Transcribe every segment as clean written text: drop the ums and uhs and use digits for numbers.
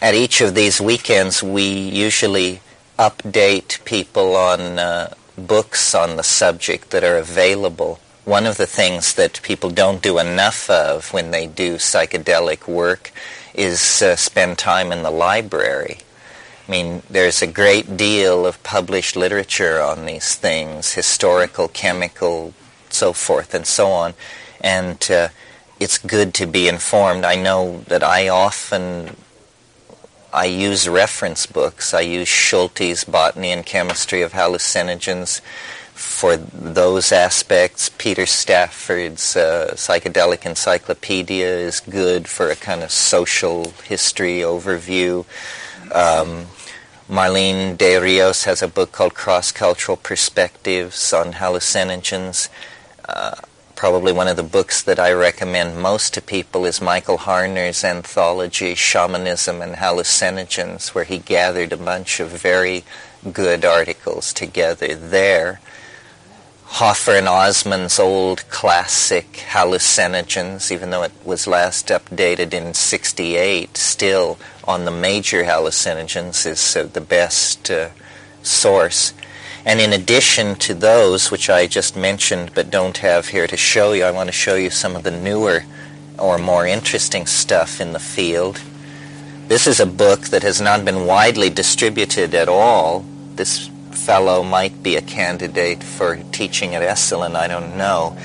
at each of these weekends, we usually update people on books on the subject that are available. One of the things that people don't do enough of when they do psychedelic work is spend time in the library. I mean, there's a great deal of published literature on these things, historical, chemical, so forth and so on, and it's good to be informed. I know that I use reference books. I use Schulte's Botany and Chemistry of Hallucinogens for those aspects. Peter Stafford's Psychedelic Encyclopedia is good for a kind of social history overview. Marlene de Rios has a book called Cross-Cultural Perspectives on Hallucinogens. Probably one of the books that I recommend most to people is Michael Harner's anthology, Shamanism and Hallucinogens, where he gathered a bunch of very good articles together there. Hoffer and Osmond's old classic Hallucinogens, even though it was last updated in '68, still on the major hallucinogens is the best source. And in addition to those, which I just mentioned but don't have here to show you, I want to show you some of the newer or more interesting stuff in the field. This is a book that has not been widely distributed at all. This fellow might be a candidate for teaching at Esalen, I don't know.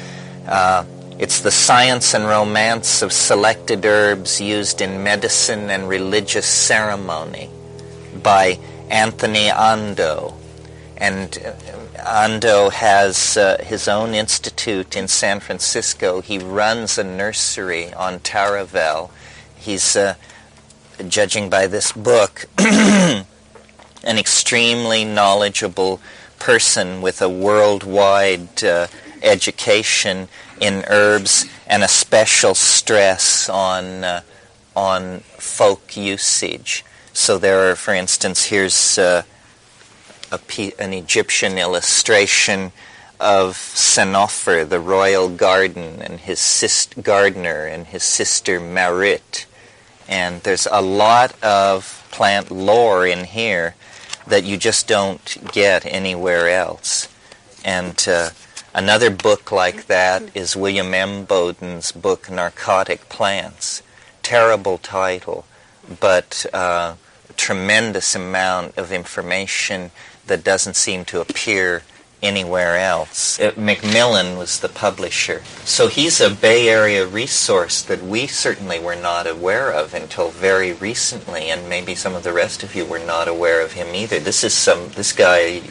It's The Science and Romance of Selected Herbs Used in Medicine and Religious Ceremony by Anthony Ando. And Ando has his own institute in San Francisco. He runs a nursery on Taravel. He's, judging by this book, an extremely knowledgeable person with a worldwide education in herbs and a special stress on folk usage. So there are, for instance, here's an Egyptian illustration of Senoffer, the royal garden, and his gardener and his sister Marit. And there's a lot of plant lore in here that you just don't get anywhere else. And another book like that is William M. Bowden's book, Narcotic Plants. Terrible title, but a tremendous amount of information that doesn't seem to appear anywhere else. Macmillan was the publisher. So he's a Bay Area resource that we certainly were not aware of until very recently, and maybe some of the rest of you were not aware of him either. This guy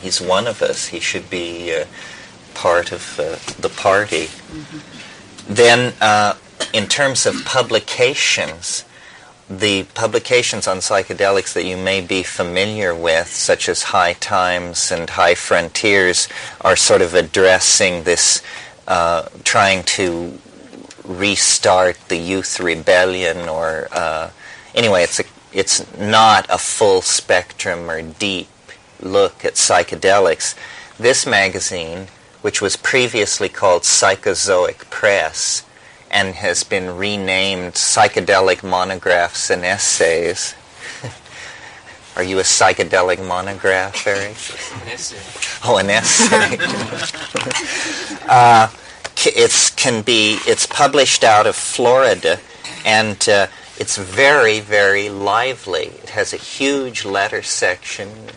he's one of us. He should be part of the party. Mm-hmm. Then in terms of publications, the publications on psychedelics that you may be familiar with, such as High Times and High Frontiers, are sort of addressing this, trying to restart the youth rebellion, or anyway, it's not a full spectrum or deep look at psychedelics. This magazine, which was previously called Psychozoic Press, and has been renamed Psychedelic Monographs and Essays. Are you a psychedelic monograph, Eric? An essay. Oh, an essay. It's published out of Florida, and it's very, very lively. It has a huge letter section.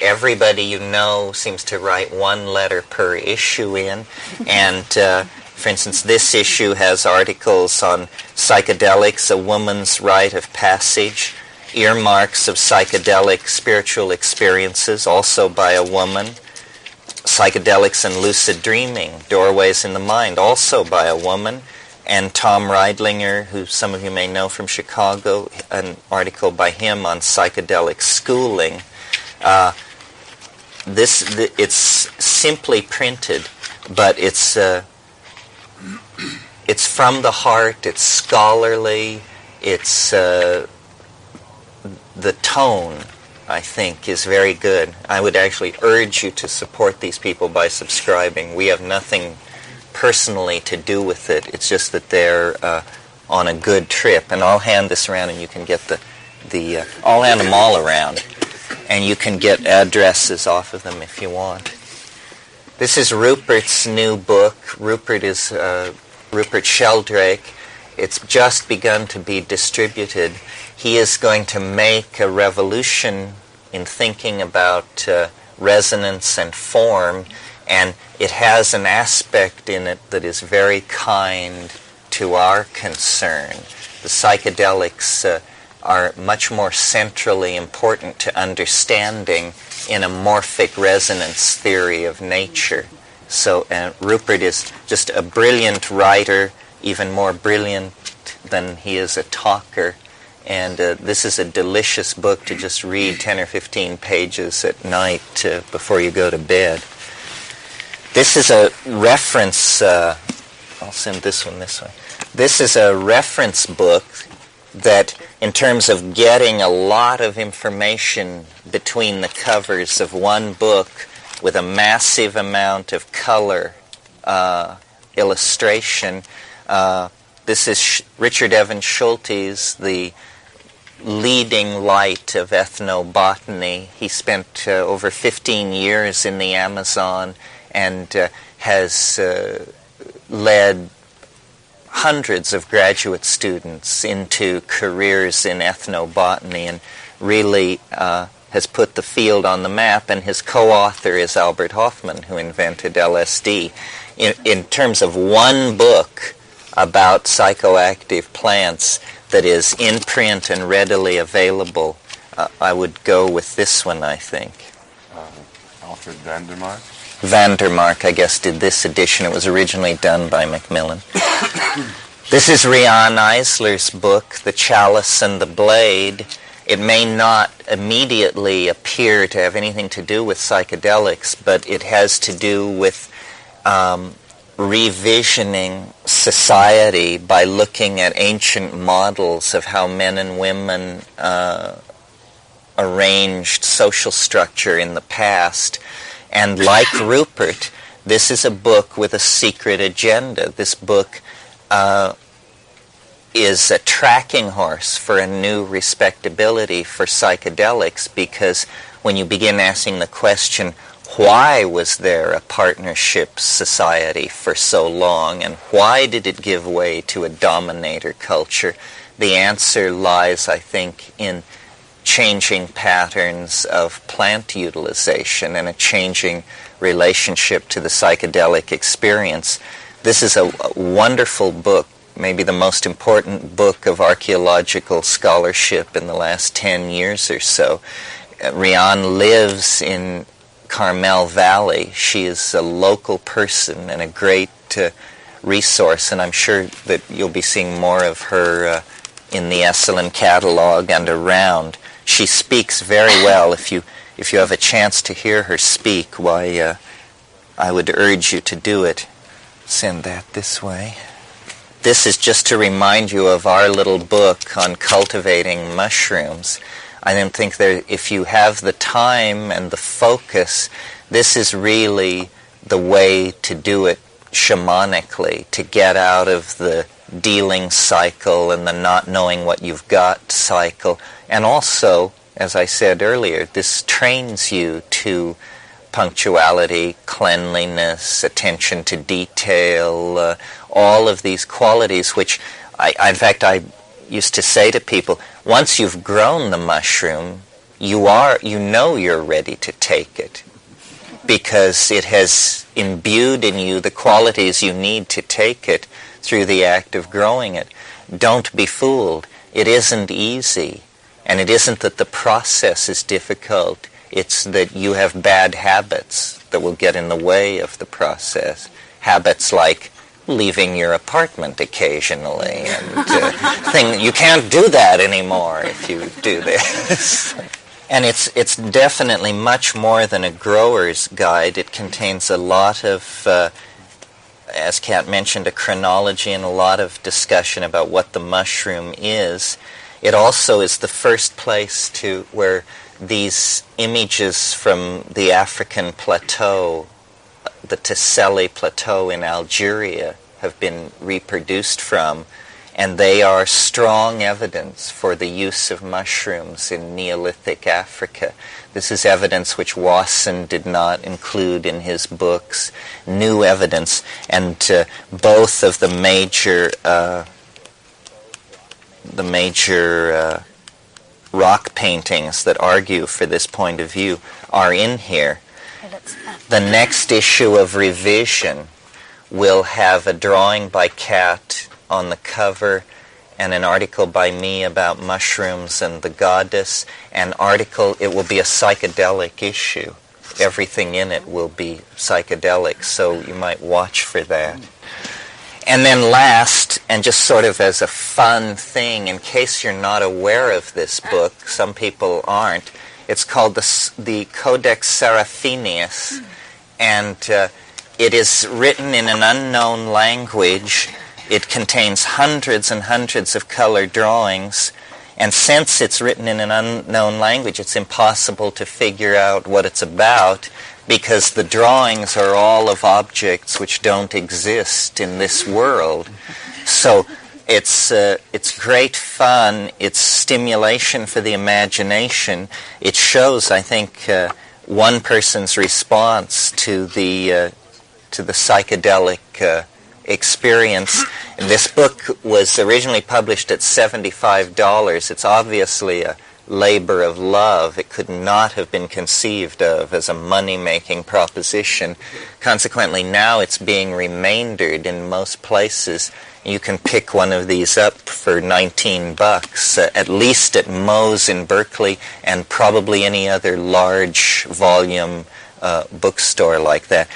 Everybody you know seems to write one letter per issue in, and for instance, this issue has articles on psychedelics, a woman's rite of passage, earmarks of psychedelic spiritual experiences, also by a woman, psychedelics and lucid dreaming, doorways in the mind, also by a woman, and Tom Reidlinger, who some of you may know from Chicago, an article by him on psychedelic schooling. It's simply printed, but it's from the heart, it's scholarly, it's the tone, I think, is very good. I would actually urge you to support these people by subscribing. We have nothing personally to do with it. It's just that they're on a good trip. And I'll hand this around and you can get the I'll hand them all around, and you can get addresses off of them if you want. This is Rupert's new book. Rupert is Rupert Sheldrake. It's just begun to be distributed. He is going to make a revolution in thinking about resonance and form, and it has an aspect in it that is very kind to our concern. The psychedelics are much more centrally important to understanding in a morphic resonance theory of nature. So Rupert is just a brilliant writer, even more brilliant than he is a talker. And this is a delicious book to just read 10 or 15 pages at night before you go to bed. This is a reference, I'll send this one this way. This is a reference book that, in terms of getting a lot of information between the covers of one book with a massive amount of color illustration, this is Richard Evans Schultes, the leading light of ethnobotany. He spent over 15 years in the Amazon and has led hundreds of graduate students into careers in ethnobotany and really has put the field on the map. And his co-author is Albert Hofmann, who invented LSD. In terms of one book about psychoactive plants that is in print and readily available, I would go with this one, I think. Alfred Vandermark? Vandermark, I guess, did this edition. It was originally done by Macmillan. This is Rian Eisler's book, The Chalice and the Blade. It may not immediately appear to have anything to do with psychedelics, but it has to do with revisioning society by looking at ancient models of how men and women arranged social structure in the past. And like Rupert, this is a book with a secret agenda. This book is a tracking horse for a new respectability for psychedelics, because when you begin asking the question, why was there a partnership society for so long, and why did it give way to a dominator culture? The answer lies, I think, in changing patterns of plant utilization and a changing relationship to the psychedelic experience. This is a wonderful book, maybe the most important book of archaeological scholarship in the last 10 years or so. Rian lives in Carmel Valley. She is a local person and a great resource, and I'm sure that you'll be seeing more of her in the Esalen catalog and around. She speaks very well. If you have a chance to hear her speak, why, I would urge you to do it. Send that this way. This is just to remind you of our little book on cultivating mushrooms. I don't think that if you have the time and the focus, this is really the way to do it shamanically, to get out of the dealing cycle and the not knowing what you've got cycle. And also, as I said earlier, this trains you to punctuality, cleanliness, attention to detail, all of these qualities which, in fact, I used to say to people, once you've grown the mushroom, you know you're ready to take it, because it has imbued in you the qualities you need to take it through the act of growing it. Don't be fooled. It isn't easy, and it isn't that the process is difficult. It's that you have bad habits that will get in the way of the process. Habits like leaving your apartment occasionally, and you can't do that anymore if you do this. And it's definitely much more than a grower's guide. It contains a lot of, as Kat mentioned, a chronology and a lot of discussion about what the mushroom is. It also is the first place where these images from the African plateau, the Tesseli Plateau in Algeria, have been reproduced from. and they are strong evidence for the use of mushrooms in Neolithic Africa. This is evidence which Wasson did not include in his books, new evidence, and both of the major rock paintings that argue for this point of view are in here. The next issue of Revision will have a drawing by Kat on the cover and an article by me about mushrooms and the goddess. It will be a psychedelic issue. Everything in it will be psychedelic, so you might watch for that. And then last, and just sort of as a fun thing, in case you're not aware of this book, some people aren't, it's called the Codex Seraphinius, and it is written in an unknown language. It contains hundreds and hundreds of color drawings, and since it's written in an unknown language, it's impossible to figure out what it's about, because the drawings are all of objects which don't exist in this world. So it's great fun. It's stimulation for the imagination. It shows, I think, one person's response to the psychedelic experience. This book was originally published at $75. It's obviously a labor of love. It could not have been conceived of as a money-making proposition. Consequently, now it's being remaindered in most places. You can pick one of these up for $19, at least at Moe's in Berkeley, and probably any other large volume bookstore like that.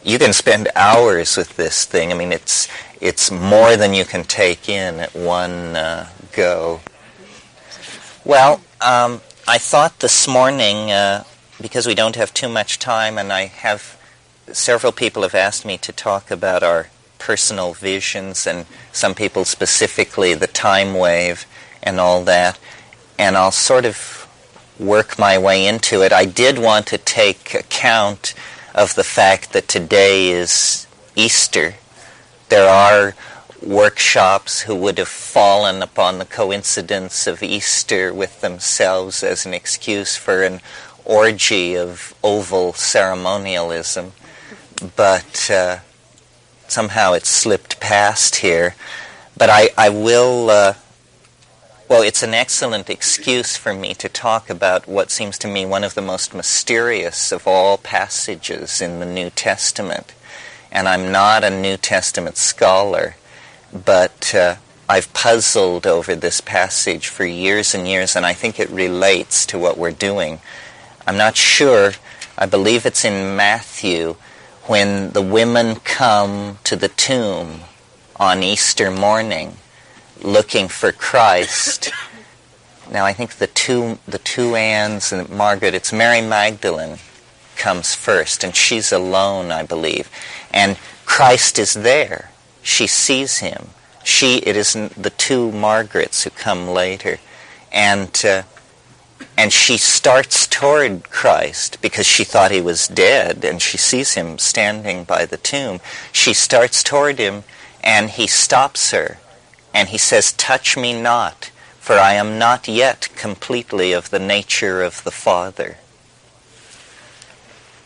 You can spend hours with this thing. I mean, it's more than you can take in at one go. Well, I thought this morning, because we don't have too much time, and several people have asked me to talk about our personal visions, and some people specifically the time wave and all that, and I'll sort of work my way into it. I did want to take account of the fact that today is Easter. There are workshops who would have fallen upon the coincidence of Easter with themselves as an excuse for an orgy of oval ceremonialism, but somehow it slipped past here. But I will, it's an excellent excuse for me to talk about what seems to me one of the most mysterious of all passages in the New Testament. And I'm not a New Testament scholar, but I've puzzled over this passage for years and years, and I think it relates to what we're doing. I'm not sure. I believe it's in Matthew when the women come to the tomb on Easter morning looking for Christ. Now I think the two Anns and Margaret, it's Mary Magdalene comes first, and she's alone, I believe. And Christ is there. She sees him. It is the two Margarets who come later. And she starts toward Christ because she thought he was dead, and she sees him standing by the tomb. She starts toward him, and he stops her. And he says, "Touch me not, for I am not yet completely of the nature of the Father."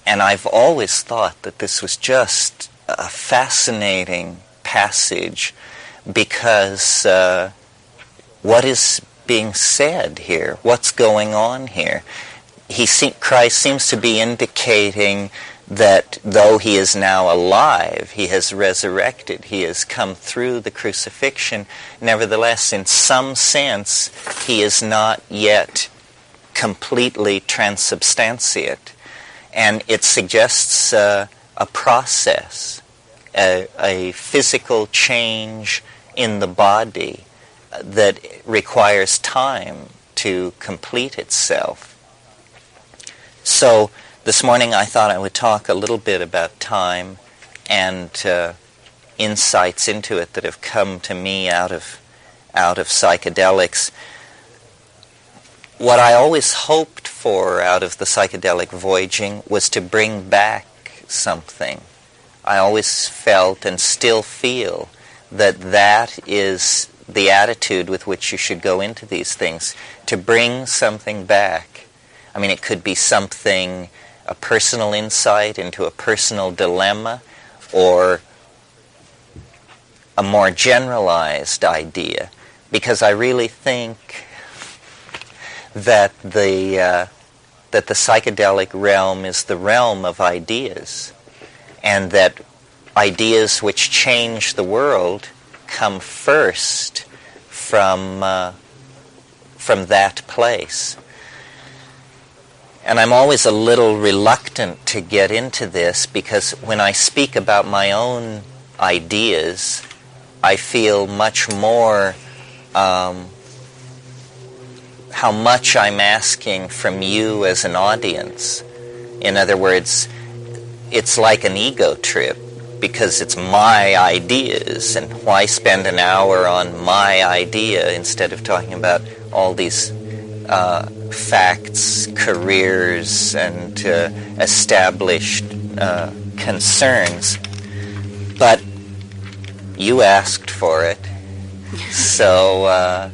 And I've always thought that this was just a fascinating passage, because what is being said here? What's going on here? Christ seems to be indicating that though he is now alive, he has resurrected, he has come through the crucifixion, nevertheless, in some sense, he is not yet completely transubstantiate. And it suggests a process, a physical change in the body that requires time to complete itself. So this morning I thought I would talk a little bit about time and insights into it that have come to me out of psychedelics. What I always hoped for out of the psychedelic voyaging was to bring back something. I always felt and still feel that is the attitude with which you should go into these things, to bring something back. I mean, it could be something, a personal insight into a personal dilemma, or a more generalized idea, because I really think that the psychedelic realm is the realm of ideas, and that ideas which change the world come first from that place. And I'm always a little reluctant to get into this, because when I speak about my own ideas, I feel much more how much I'm asking from you as an audience. In other words, it's like an ego trip, because it's my ideas, and why spend an hour on my idea instead of talking about all these facts, careers, and established concerns. But you asked for it. So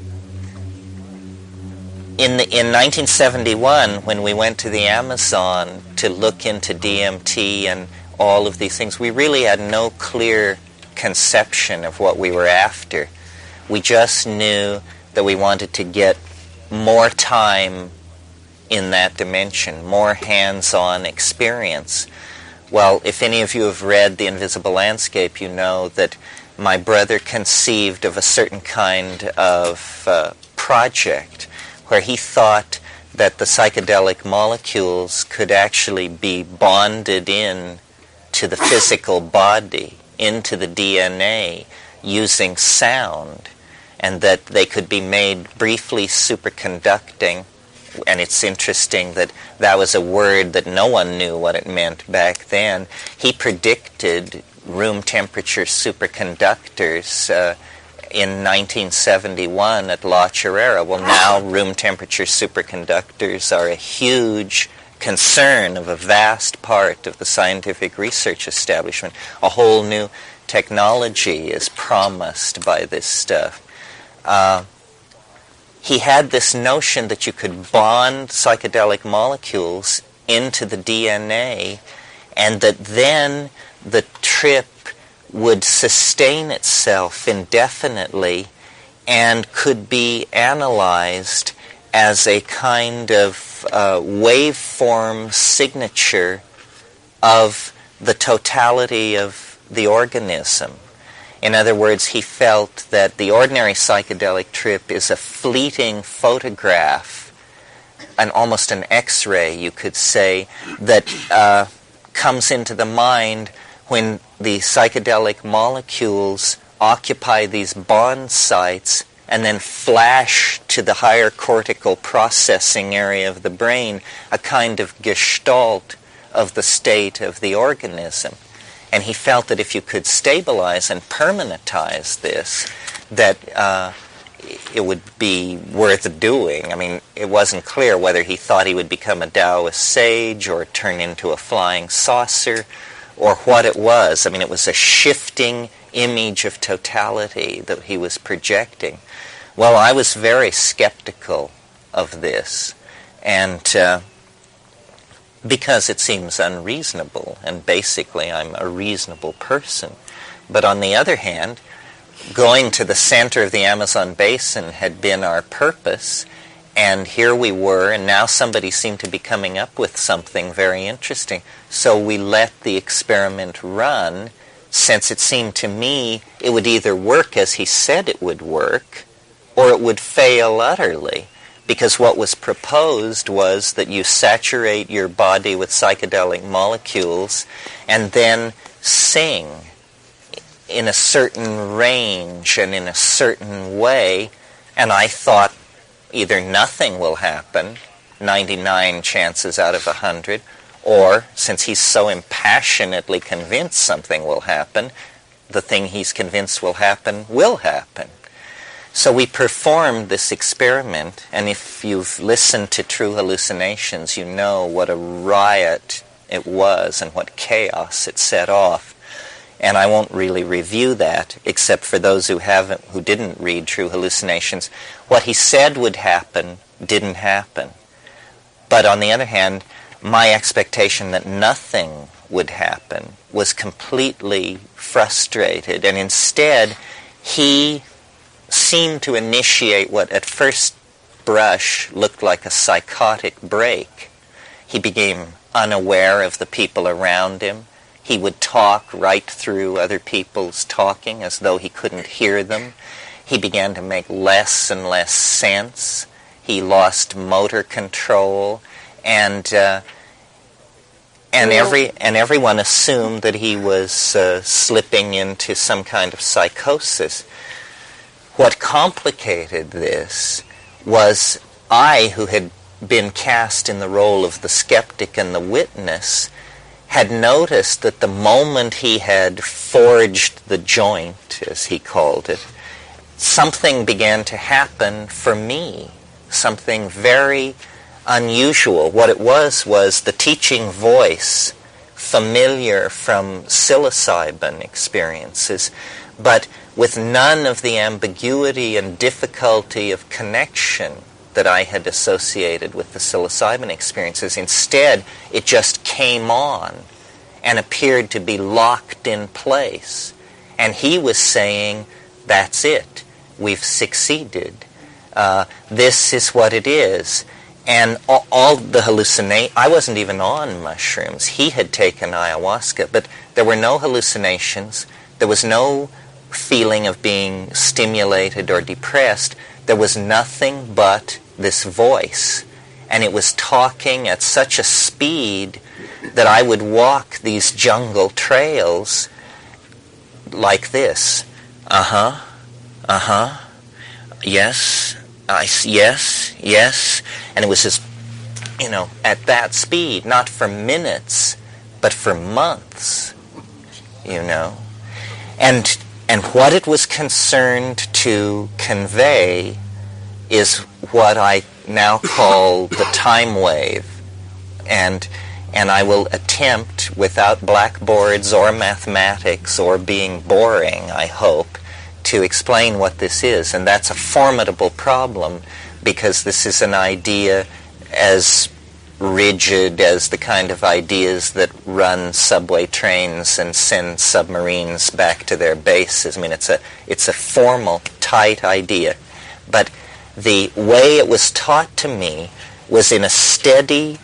in 1971, when we went to the Amazon to look into DMT and all of these things, we really had no clear conception of what we were after. We just knew that we wanted to get more time in that dimension, more hands-on experience. Well, if any of you have read The Invisible Landscape, you know that my brother conceived of a certain kind of project where he thought that the psychedelic molecules could actually be bonded in to the physical body, into the DNA, using sound, and that they could be made briefly superconducting. And it's interesting that that was a word that no one knew what it meant back then. He predicted room temperature superconductors in 1971 at La Chorrera. Well, now room temperature superconductors are a huge concern of a vast part of the scientific research establishment. A whole new technology is promised by this stuff. He had this notion that you could bond psychedelic molecules into the DNA, and that then the trip would sustain itself indefinitely and could be analyzed as a kind of waveform signature of the totality of the organism. In other words, he felt that the ordinary psychedelic trip is a fleeting photograph, almost an X-ray, you could say, that comes into the mind when the psychedelic molecules occupy these bond sites and then flash to the higher cortical processing area of the brain, a kind of gestalt of the state of the organism. And he felt that if you could stabilize and permanentize this, that it would be worth doing. I mean, it wasn't clear whether he thought he would become a Taoist sage or turn into a flying saucer or what it was. I mean, it was a shifting image of totality that he was projecting. Well, I was very skeptical of this, and because it seems unreasonable, and basically I'm a reasonable person. But on the other hand, going to the center of the Amazon basin had been our purpose, and here we were, and now somebody seemed to be coming up with something very interesting. So we let the experiment run, since it seemed to me it would either work as he said it would work, or it would fail utterly. Because what was proposed was that you saturate your body with psychedelic molecules and then sing in a certain range and in a certain way. And I thought either nothing will happen, 99 chances out of 100, or since he's so impassionately convinced something will happen, the thing he's convinced will happen will happen. So we performed this experiment, and if you've listened to True Hallucinations, you know what a riot it was and what chaos it set off. And I won't really review that, except for those who didn't read True Hallucinations. What he said would happen didn't happen. But on the other hand, my expectation that nothing would happen was completely frustrated, and instead he seemed to initiate what at first brush looked like a psychotic break. He became unaware of the people around him. He would talk right through other people's talking as though he couldn't hear them. He began to make less and less sense. He lost motor control, and everyone assumed that he was slipping into some kind of psychosis. What complicated this was I, who had been cast in the role of the skeptic and the witness, had noticed that the moment he had forged the joint, as he called it, something began to happen for me, something very unusual. What it was the teaching voice, familiar from psilocybin experiences, but with none of the ambiguity and difficulty of connection that I had associated with the psilocybin experiences. Instead, it just came on and appeared to be locked in place. And he was saying, that's it. We've succeeded. This is what it is. And all the I wasn't even on mushrooms. He had taken ayahuasca, but there were no hallucinations. There was no feeling of being stimulated or depressed. There was nothing but this voice, and it was talking at such a speed that I would walk these jungle trails like this. Yes, yes, and it was just, at that speed, not for minutes, but for months, and what it was concerned to convey is what I now call the time wave, and I will attempt, without blackboards or mathematics or being boring, I hope, to explain what this is. And that's a formidable problem, because this is an idea as rigid as the kind of ideas that run subway trains and send submarines back to their bases. I mean, it's a formal, tight idea. But the way it was taught to me was in a steady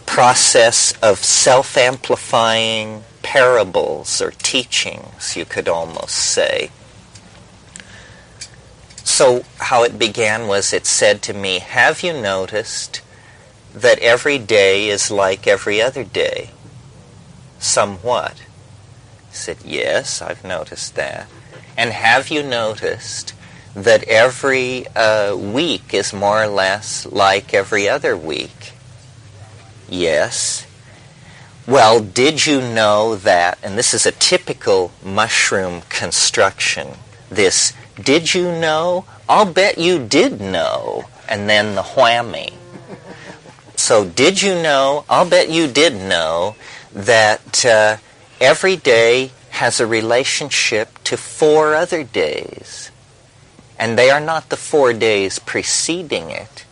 process of self-amplifying parables or teachings, you could almost say. So how it began was, it said to me, have you noticed that every day is like every other day? Somewhat. I said, yes, I've noticed that. And have you noticed that every week is more or less like every other week? Yes. Well, did you know that, and this is a typical mushroom construction, this, did you know? I'll bet you did know, and then the whammy. So did you know? I'll bet you did know that every day has a relationship to 4 other days. And they are not the 4 days preceding it.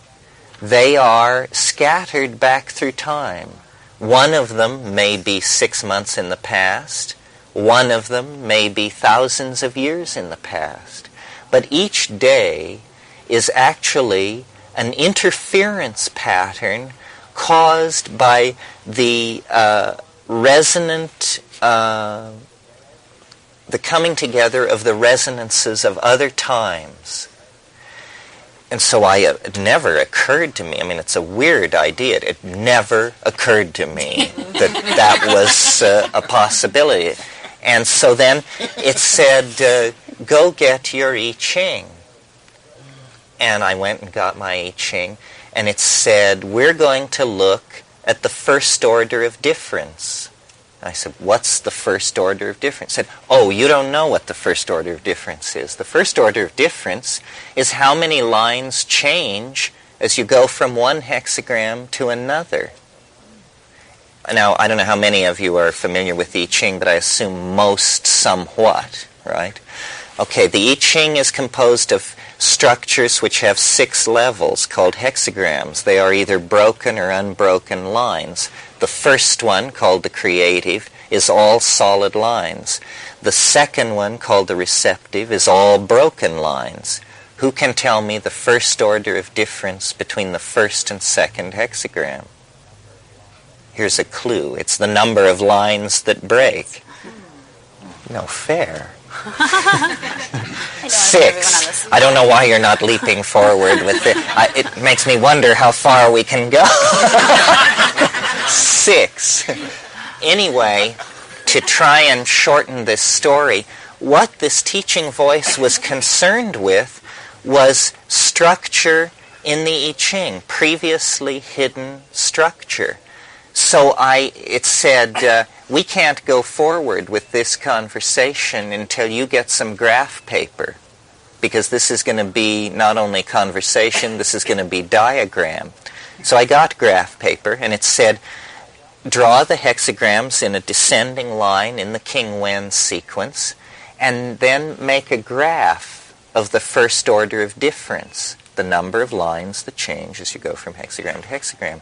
They are scattered back through time. One of them may be 6 months in the past. One of them may be thousands of years in the past. But each day is actually an interference pattern caused by the resonant, the coming together of the resonances of other times. And so it never occurred to me, I mean, it's a weird idea, it never occurred to me that was a possibility. And so then it said, go get your I Ching. And I went and got my I Ching, and it said, we're going to look at the first order of difference. I said, what's the first order of difference? It said, oh, you don't know what the first order of difference is. The first order of difference is how many lines change as you go from one hexagram to another. Now, I don't know how many of you are familiar with the I Ching, but I assume most somewhat, right? Okay, the I Ching is composed of structures which have 6 levels called hexagrams. They are either broken or unbroken lines. The first one, called the creative, is all solid lines. The second one, called the receptive, is all broken lines. Who can tell me the first order of difference between the first and second hexagram? Here's a clue. It's the number of lines that break. No fair. 6. I don't know why you're not leaping forward with it. It makes me wonder how far we can go. 6. Anyway, to try and shorten this story, what this teaching voice was concerned with was structure in the I Ching, previously hidden structure. So it said, we can't go forward with this conversation until you get some graph paper, because this is going to be not only conversation, this is going to be diagram. So I got graph paper, and it said, draw the hexagrams in a descending line in the King-Wen sequence, and then make a graph of the first order of difference, the number of lines that change as you go from hexagram to hexagram.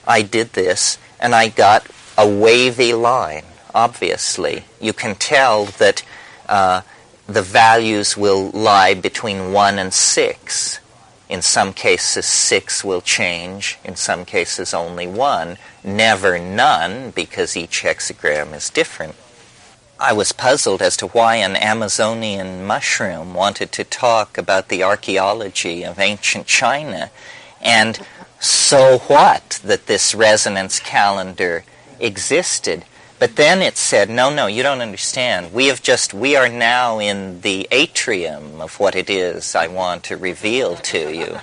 I did this, and I got a wavy line, obviously. You can tell that the values will lie between 1 and 6. In some cases, 6 will change. In some cases, only 1. Never none, because each hexagram is different. I was puzzled as to why an Amazonian mushroom wanted to talk about the archaeology of ancient China. And so what that this resonance calendar existed? But then it said, no, you don't understand. We are now in the atrium of what it is I want to reveal to you.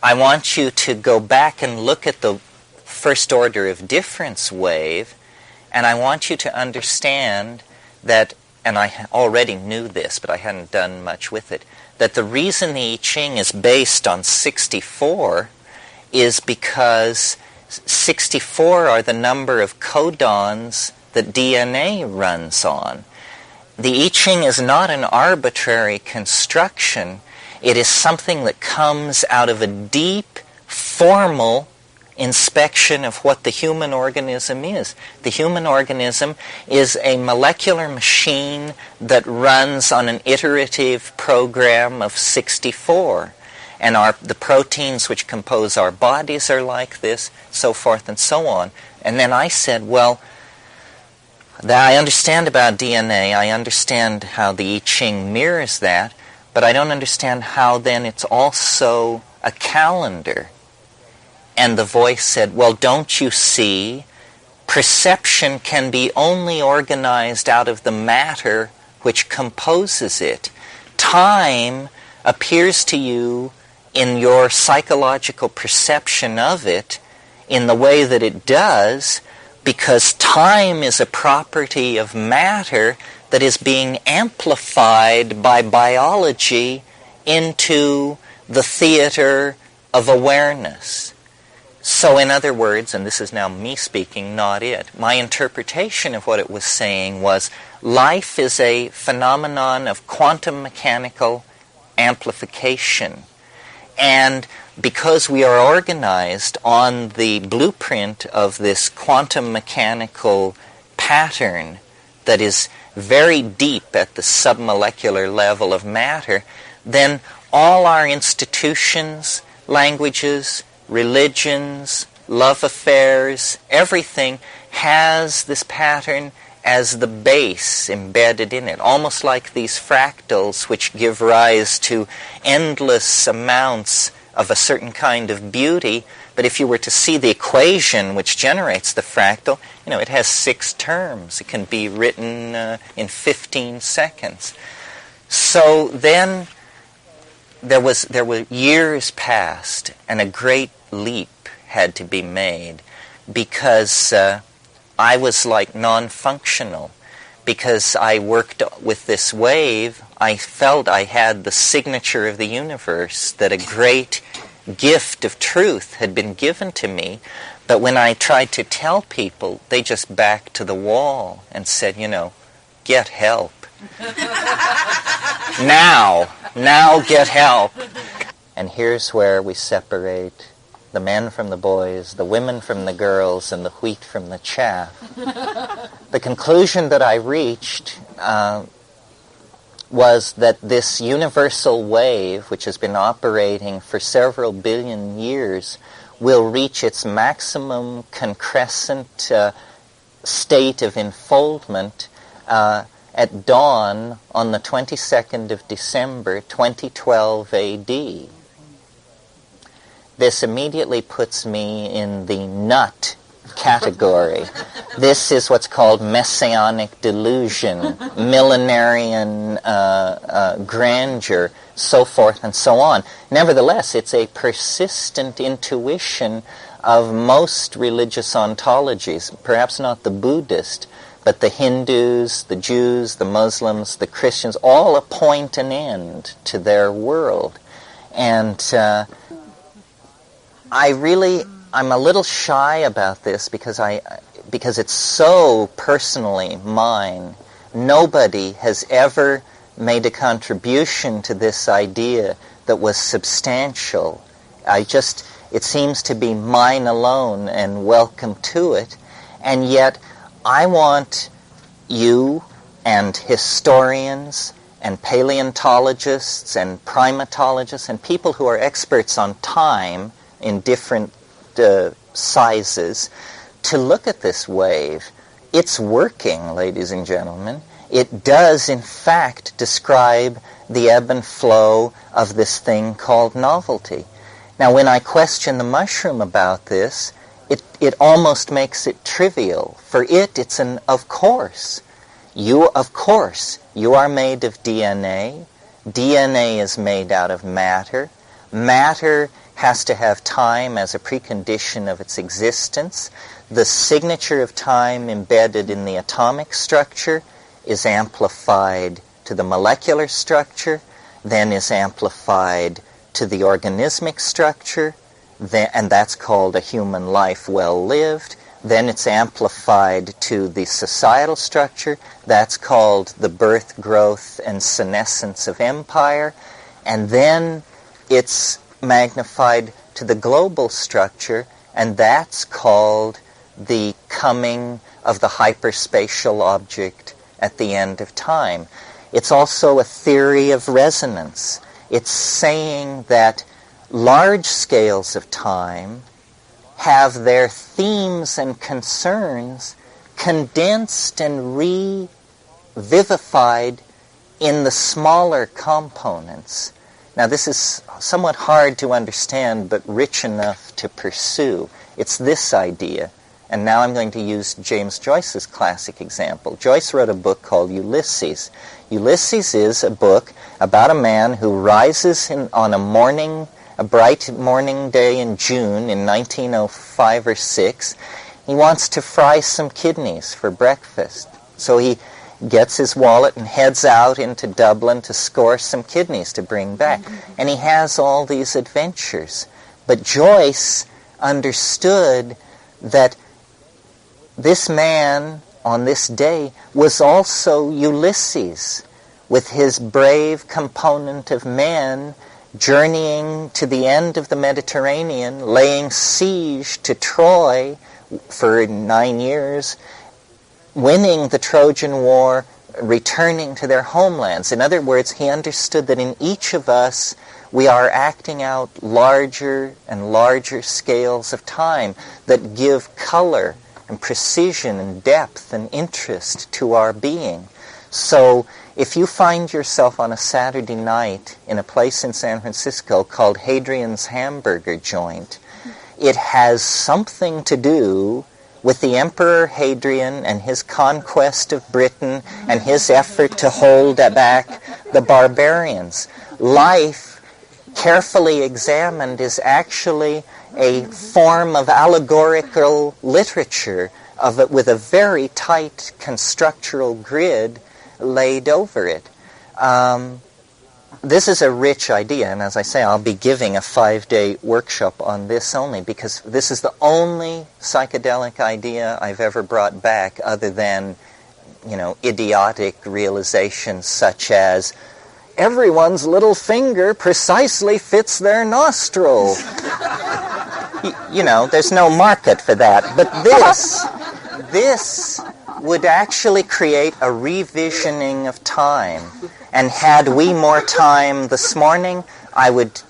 I want you to go back and look at the first order of difference wave, and I want you to understand that, and I already knew this, but I hadn't done much with it, that the reason the I Ching is based on 64 is because 64 are the number of codons that DNA runs on. The I Ching is not an arbitrary construction. It is something that comes out of a deep, formal inspection of what the human organism is. The human organism is a molecular machine that runs on an iterative program of 64. And the proteins which compose our bodies are like this, so forth and so on. And then I said, well, I understand about DNA, I understand how the I Ching mirrors that, but I don't understand how then it's also a calendar. And the voice said, well, don't you see, perception can be only organized out of the matter which composes it. Time appears to you in your psychological perception of it in the way that it does, because time is a property of matter that is being amplified by biology into the theater of awareness. So in other words, and this is now me speaking, not it, my interpretation of what it was saying was life is a phenomenon of quantum mechanical amplification. And because we are organized on the blueprint of this quantum mechanical pattern that is very deep at the submolecular level of matter, then all our institutions, languages, religions, love affairs, everything has this pattern as the base embedded in it, almost like these fractals which give rise to endless amounts of a certain kind of beauty. But if you were to see the equation which generates the fractal, it has 6 terms. It can be written in 15 seconds. So then there were years passed, and a great leap had to be made, because I was like non-functional. Because I worked with this wave, I felt I had the signature of the universe, that a great gift of truth had been given to me, but when I tried to tell people, they just backed to the wall and said, get help. Now get help. And here's where we separate the men from the boys, the women from the girls, and the wheat from the chaff. The conclusion that I reached was that this universal wave, which has been operating for several billion years, will reach its maximum concrescent state of enfoldment at dawn on the 22nd of December, 2012 A.D. This immediately puts me in the nut category. This is what's called messianic delusion, millenarian grandeur, so forth and so on. Nevertheless, it's a persistent intuition of most religious ontologies, perhaps not the Buddhist, but the Hindus, the Jews, the Muslims, the Christians, all appoint an end to their world. And I'm a little shy about this because it's so personally mine. Nobody has ever made a contribution to this idea that was substantial. It seems to be mine alone, and welcome to it. And yet, I want you and historians and paleontologists and primatologists and people who are experts on time in different sizes to look at this wave. It's working, ladies and gentlemen. It does, in fact, describe the ebb and flow of this thing called novelty. Now, when I question the mushroom about this, it almost makes it trivial. For it's an of course. You are made of DNA. DNA is made out of matter. Matter has to have time as a precondition of its existence. The signature of time embedded in the atomic structure is amplified to the molecular structure, then is amplified to the organismic structure, and that's called a human life well lived. Then it's amplified to the societal structure. That's called the birth, growth, and senescence of empire. And then it's magnified to the global structure, and that's called the coming of the hyperspatial object at the end of time. It's also a theory of resonance. It's saying that large scales of time have their themes and concerns condensed and revivified in the smaller components. Now, this is somewhat hard to understand, but rich enough to pursue. It's this idea. And now I'm going to use James Joyce's classic example. Joyce wrote a book called Ulysses. Ulysses is a book about a man who rises on a bright morning day in June in 1905 or 6. He wants to fry some kidneys for breakfast. So he gets his wallet and heads out into Dublin to score some kidneys to bring back. And he has all these adventures. But Joyce understood that this man on this day was also Ulysses, with his brave component of men journeying to the end of the Mediterranean, laying siege to Troy for 9 years, winning the Trojan War, returning to their homelands. In other words, he understood that in each of us we are acting out larger and larger scales of time that give color and precision and depth and interest to our being. So if you find yourself on a Saturday night in a place in San Francisco called Hadrian's Hamburger Joint, it has something to do with the Emperor Hadrian and his conquest of Britain and his effort to hold back the barbarians. Life, carefully examined, is actually a form of allegorical literature with a very tight constructural grid laid over it. this is a rich idea, and as I say, I'll be giving a 5-day workshop on this only, because this is the only psychedelic idea I've ever brought back other than, idiotic realizations such as, everyone's little finger precisely fits their nostril. There's no market for that. But this would actually create a revisioning of time. And had we more time this morning, I would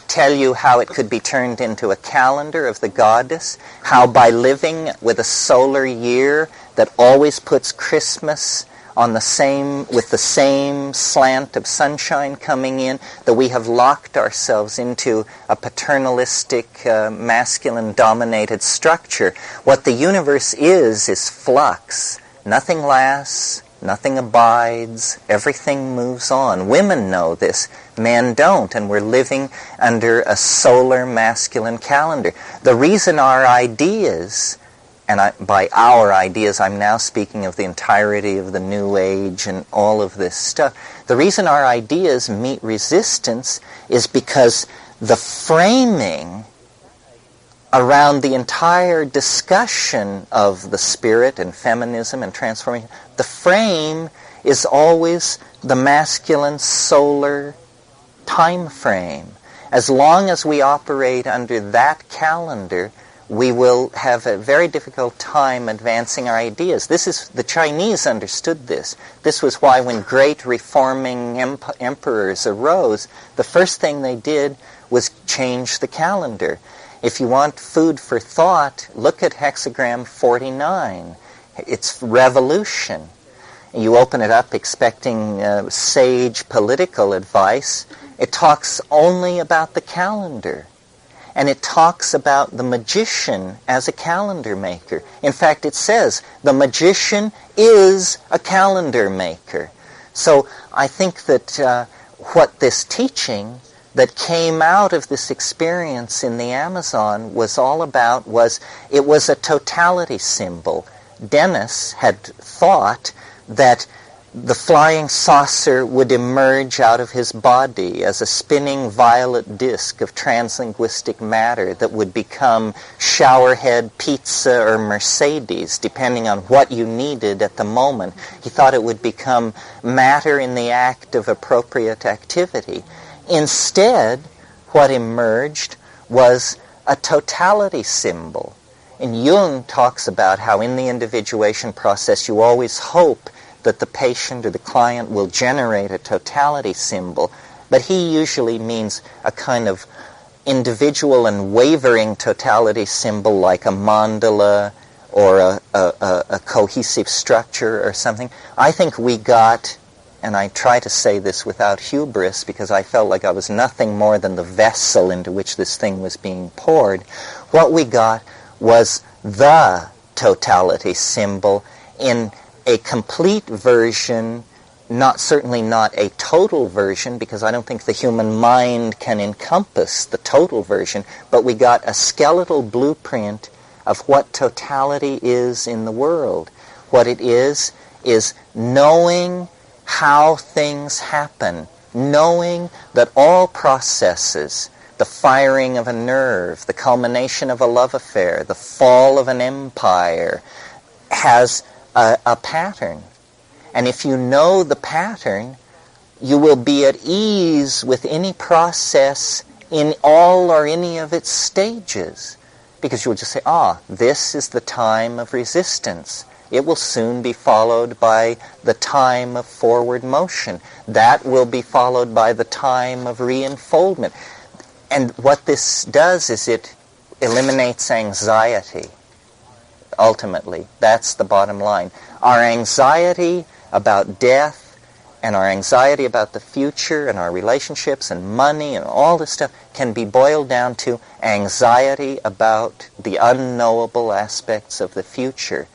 tell you how it could be turned into a calendar of the goddess, how by living with a solar year that always puts Christmas on with the same slant of sunshine coming in, that we have locked ourselves into a paternalistic, masculine-dominated structure. What the universe is flux. Nothing lasts, nothing abides, everything moves on. Women know this, men don't, and we're living under a solar masculine calendar. The reason our ideas, and by our ideas I'm now speaking of the entirety of the New Age and all of this stuff, the reason our ideas meet resistance is because the framing around the entire discussion of the spirit and feminism and transformation, the frame is always the masculine solar time frame. As long as we operate under that calendar, we will have a very difficult time advancing our ideas. The Chinese understood this. This was why when great reforming emperors arose, the first thing they did was change the calendar. If you want food for thought, look at hexagram 49. It's revolution. You open it up expecting sage political advice. It talks only about the calendar. And it talks about the magician as a calendar maker. In fact, it says the magician is a calendar maker. So I think that what this teaching that came out of this experience in the Amazon was all about it was a totality symbol. Dennis had thought that the flying saucer would emerge out of his body as a spinning violet disk of translinguistic matter that would become showerhead, pizza, or Mercedes, depending on what you needed at the moment. He thought it would become matter in the act of appropriate activity. Instead, what emerged was a totality symbol. And Jung talks about how in the individuation process you always hope that the patient or the client will generate a totality symbol, but he usually means a kind of individual and wavering totality symbol like a mandala or a cohesive structure or something. I think we got, and I try to say this without hubris because I felt like I was nothing more than the vessel into which this thing was being poured, what we got was the totality symbol in a complete version, certainly not a total version, because I don't think the human mind can encompass the total version, but we got a skeletal blueprint of what totality is in the world. What it is knowing how things happen, knowing that all processes, the firing of a nerve, the culmination of a love affair, the fall of an empire, has a pattern. And if you know the pattern, you will be at ease with any process in all or any of its stages. Because you will just say, this is the time of resistance. It will soon be followed by the time of forward motion. That will be followed by the time of re-enfoldment. And what this does is it eliminates anxiety. Ultimately, that's the bottom line. Our anxiety about death and our anxiety about the future and our relationships and money and all this stuff can be boiled down to anxiety about the unknowable aspects of the future.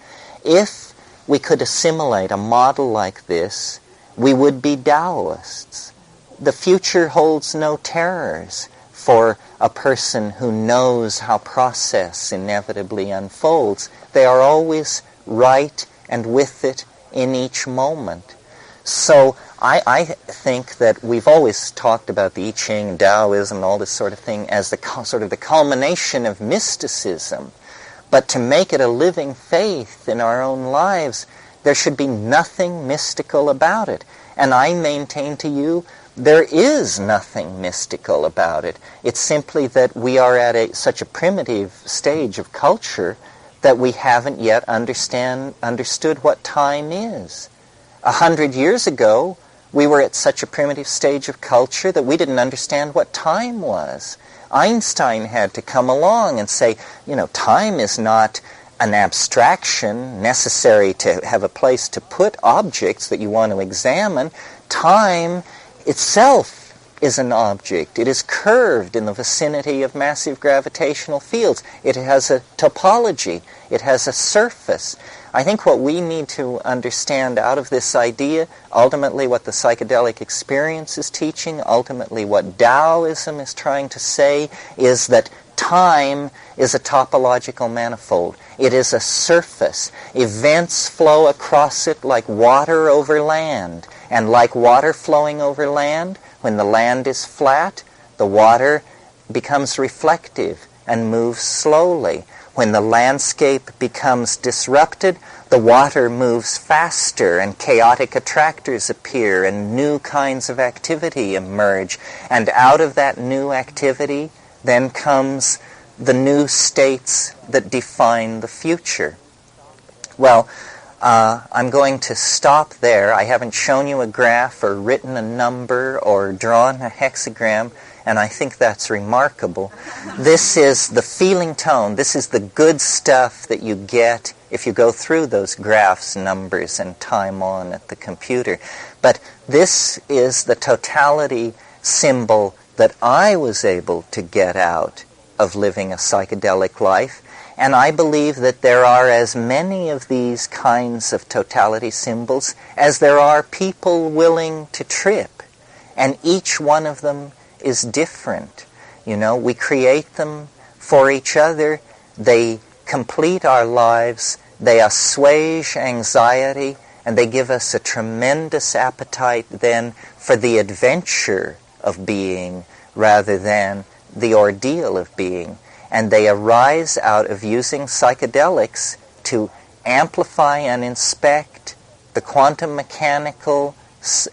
If we could assimilate a model like this, we would be Taoists. The future holds no terrors for a person who knows how process inevitably unfolds. They are always right and with it in each moment. So I think that we've always talked about the I Ching, Taoism, and all this sort of thing as sort of the culmination of mysticism. But to make it a living faith in our own lives, there should be nothing mystical about it. And I maintain to you, there is nothing mystical about it. It's simply that we are at such a primitive stage of culture that we haven't yet understood what time is. 100 years ago, we were at such a primitive stage of culture that we didn't understand what time was. Einstein had to come along and say, time is not an abstraction necessary to have a place to put objects that you want to examine. Time itself is an object. It is curved in the vicinity of massive gravitational fields. It has a topology. It has a surface. I think what we need to understand out of this idea, ultimately what the psychedelic experience is teaching, ultimately what Taoism is trying to say, is that time is a topological manifold. It is a surface. Events flow across it like water over land. And like water flowing over land, when the land is flat, the water becomes reflective and moves slowly. When the landscape becomes disrupted, the water moves faster and chaotic attractors appear and new kinds of activity emerge. And out of that new activity then comes the new states that define the future. Well, I'm going to stop there. I haven't shown you a graph or written a number or drawn a hexagram, and I think that's remarkable. This is the feeling tone. This is the good stuff that you get if you go through those graphs, numbers, and time on at the computer. But this is the totality symbol that I was able to get out of living a psychedelic life. And I believe that there are as many of these kinds of totality symbols as there are people willing to trip. And each one of them is different. We create them for each other. They complete our lives. They assuage anxiety. And they give us a tremendous appetite then for the adventure of being rather than the ordeal of being. And they arise out of using psychedelics to amplify and inspect the quantum mechanical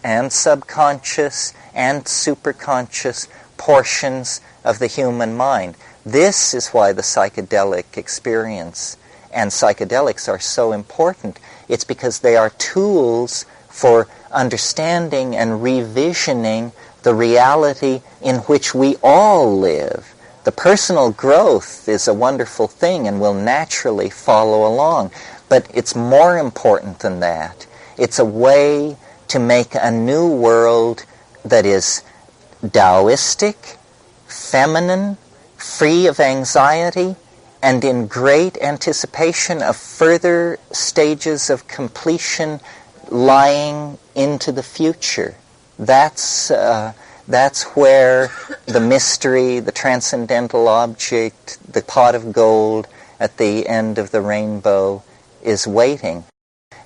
and subconscious and superconscious portions of the human mind. This is why the psychedelic experience and psychedelics are so important. It's because they are tools for understanding and revisioning the reality in which we all live. The personal growth is a wonderful thing and will naturally follow along. But it's more important than that. It's a way to make a new world that is Taoistic, feminine, free of anxiety, and in great anticipation of further stages of completion lying into the future. That's where the mystery, the transcendental object, the pot of gold at the end of the rainbow is waiting.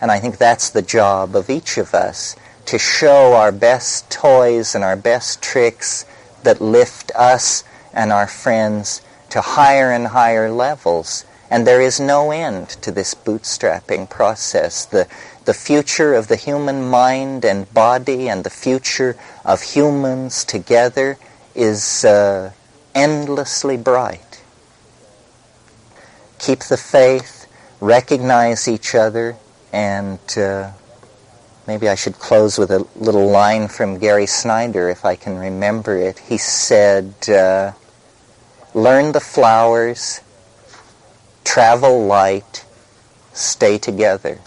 And I think that's the job of each of us, to show our best toys and our best tricks that lift us and our friends to higher and higher levels. And there is no end to this bootstrapping process. The future of the human mind and body and the future of humans together is endlessly bright. Keep the faith, recognize each other, and maybe I should close with a little line from Gary Snyder, if I can remember it. He said, learn the flowers, travel light, stay together.